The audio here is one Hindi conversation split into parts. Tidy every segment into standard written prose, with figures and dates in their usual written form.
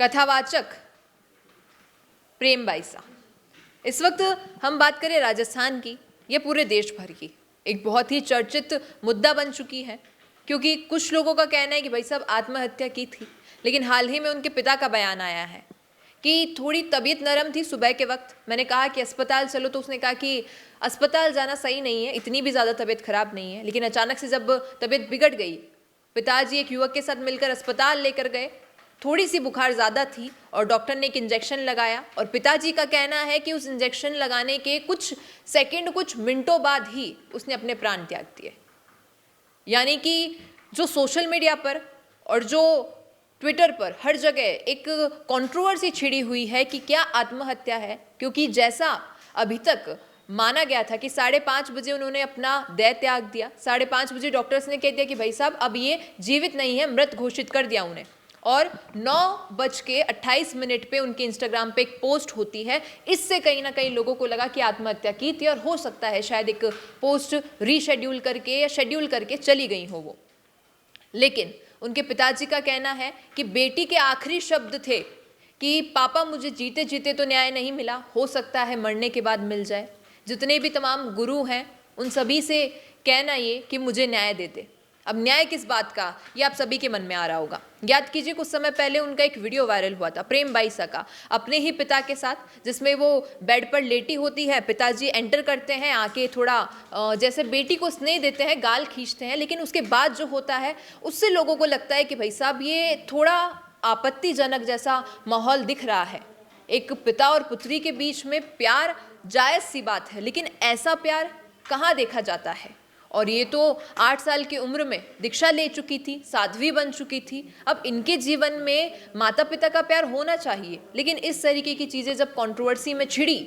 कथावाचक प्रेम बाईसा। इस वक्त हम बात करें राजस्थान की, ये पूरे देश भर की एक बहुत ही चर्चित मुद्दा बन चुकी है, क्योंकि कुछ लोगों का कहना है कि भाई साहब आत्महत्या की थी, लेकिन हाल ही में उनके पिता का बयान आया है कि थोड़ी तबीयत नरम थी सुबह के वक्त। मैंने कहा कि अस्पताल चलो, तो उसने कहा कि अस्पताल जाना सही नहीं है, इतनी भी ज़्यादा तबीयत खराब नहीं है। लेकिन अचानक से जब तबीयत बिगड़ गई, पिताजी एक युवक के साथ मिलकर अस्पताल लेकर गए, थोड़ी सी बुखार ज़्यादा थी और डॉक्टर ने एक इंजेक्शन लगाया, और पिताजी का कहना है कि उस इंजेक्शन लगाने के कुछ सेकंड, कुछ मिनटों बाद ही उसने अपने प्राण त्याग दिए। यानी कि जो सोशल मीडिया पर और जो ट्विटर पर हर जगह एक कंट्रोवर्सी छिड़ी हुई है कि क्या आत्महत्या है, क्योंकि जैसा अभी तक माना गया था कि 5:30 बजे उन्होंने अपना देह त्याग दिया, 5:30 बजे डॉक्टर्स ने कह दिया कि भाई साहब अब ये जीवित नहीं है, मृत घोषित कर दिया उन्हें, और 9:28 पे उनके इंस्टाग्राम पे एक पोस्ट होती है। इससे कहीं ना कहीं लोगों को लगा कि आत्महत्या की थी, और हो सकता है शायद एक पोस्ट रीशेड्यूल करके या शेड्यूल करके चली गई हो वो। लेकिन उनके पिताजी का कहना है कि बेटी के आखिरी शब्द थे कि पापा मुझे जीते जीते तो न्याय नहीं मिला, हो सकता है मरने के बाद मिल जाए। जितने भी तमाम गुरु हैं उन सभी से कहना ये कि मुझे न्याय दे दे। अब न्याय किस बात का, ये आप सभी के मन में आ रहा होगा। याद कीजिए कुछ समय पहले उनका एक वीडियो वायरल हुआ था प्रेम बाईसा का, अपने ही पिता के साथ, जिसमें वो बेड पर लेटी होती है, पिताजी एंटर करते हैं, आके थोड़ा जैसे बेटी को स्नेह देते हैं, गाल खींचते हैं, लेकिन उसके बाद जो होता है उससे लोगों को लगता है कि भाई साहब ये थोड़ा आपत्तिजनक जैसा माहौल दिख रहा है। एक पिता और पुत्री के बीच में प्यार जायज़ सी बात है, लेकिन ऐसा प्यार कहाँ देखा जाता है। और ये तो 8 साल की उम्र में दीक्षा ले चुकी थी, साध्वी बन चुकी थी। अब इनके जीवन में माता पिता का प्यार होना चाहिए, लेकिन इस तरीके की चीज़ें जब कंट्रोवर्सी में छिड़ी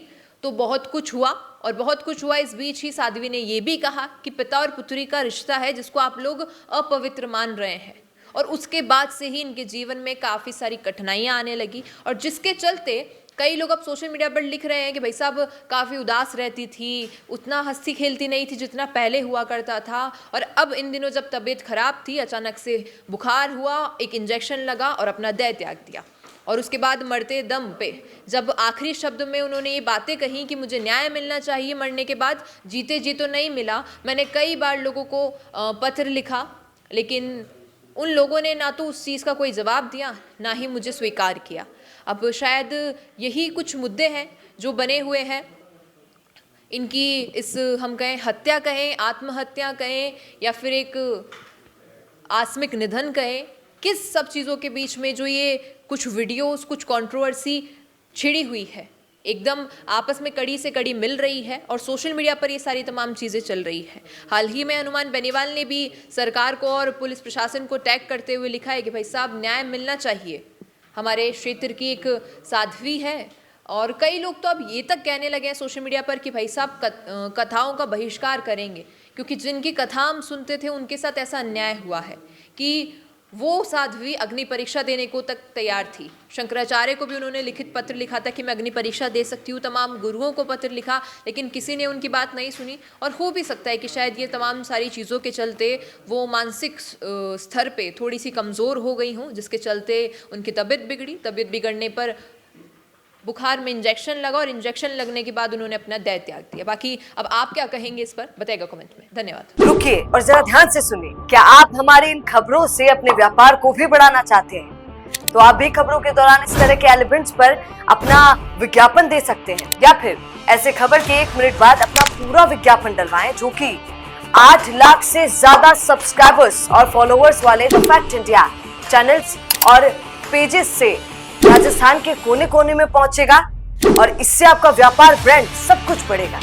तो बहुत कुछ हुआ, और बहुत कुछ हुआ। इस बीच ही साध्वी ने ये भी कहा कि पिता और पुत्री का रिश्ता है जिसको आप लोग अपवित्र मान रहे हैं, और उसके बाद से ही इनके जीवन में काफ़ी सारी कठिनाइयाँ आने लगी, और जिसके चलते कई लोग अब सोशल मीडिया पर लिख रहे हैं कि भाई साहब काफ़ी उदास रहती थी, उतना हंसती खेलती नहीं थी जितना पहले हुआ करता था, और अब इन दिनों जब तबीयत खराब थी, अचानक से बुखार हुआ, एक इंजेक्शन लगा और अपना देह त्याग दिया। और उसके बाद मरते दम पे जब आखिरी शब्द में उन्होंने ये बातें कही कि मुझे न्याय मिलना चाहिए मरने के बाद, जीते जी तो नहीं मिला। मैंने कई बार लोगों को पत्र लिखा, लेकिन उन लोगों ने ना तो उस चीज़ का कोई जवाब दिया, ना ही मुझे स्वीकार किया। अब शायद यही कुछ मुद्दे हैं जो बने हुए हैं इनकी, इस हम कहें हत्या कहें, आत्महत्या कहें, या फिर एक आकस्मिक निधन कहें, किस सब चीज़ों के बीच में जो ये कुछ वीडियोस, कुछ कंट्रोवर्सी छिड़ी हुई है, एकदम आपस में कड़ी से कड़ी मिल रही है, और सोशल मीडिया पर ये सारी तमाम चीज़ें चल रही है। हाल ही में हनुमान बेनीवाल ने भी सरकार को और पुलिस प्रशासन को टैग करते हुए लिखा है कि भाई साहब न्याय मिलना चाहिए। हमारे क्षेत्र की एक साध्वी है, और कई लोग तो अब ये तक कहने लगे हैं सोशल मीडिया पर कि भाई साहब कथाओं का बहिष्कार करेंगे, क्योंकि जिनकी कथा हम सुनते थे उनके साथ ऐसा अन्याय हुआ है कि वो साध्वी अग्नि परीक्षा देने को तक तैयार थी। शंकराचार्य को भी उन्होंने लिखित पत्र लिखा था कि मैं अग्नि परीक्षा दे सकती हूँ, तमाम गुरुओं को पत्र लिखा, लेकिन किसी ने उनकी बात नहीं सुनी। और हो भी सकता है कि शायद ये तमाम सारी चीज़ों के चलते वो मानसिक स्तर पे थोड़ी सी कमज़ोर हो गई हों, जिसके चलते उनकी तबीयत बिगड़ी। तबीयत बिगड़ने पर बुखार में इंजेक्शन लगा, और इंजेक्शन लगने के बाद उन्होंने अपना देह त्याग दिया। बाकी अब आप क्या कहेंगे इस पर, बताइएगा कमेंट में। धन्यवाद। रुकिए और जरा ध्यान से सुनिए। क्या आप हमारी इन खबरों से अपने व्यापार को भी बढ़ाना चाहते हैं? तो आप भी खबरों के दौरान इस तरह के एलिमेंट्स पर अपना विज्ञापन दे सकते हैं, या फिर ऐसे खबर के 1 मिनट बाद अपना पूरा विज्ञापन डलवाएं, जो कि 8 लाख से ज्यादा सब्सक्राइबर्स और फॉलोअर्स वाले द फैक्ट इंडिया चैनल्स और पेजेस से राजस्थान के कोने कोने में पहुंचेगा, और इससे आपका व्यापार, ब्रांड सब कुछ बढ़ेगा।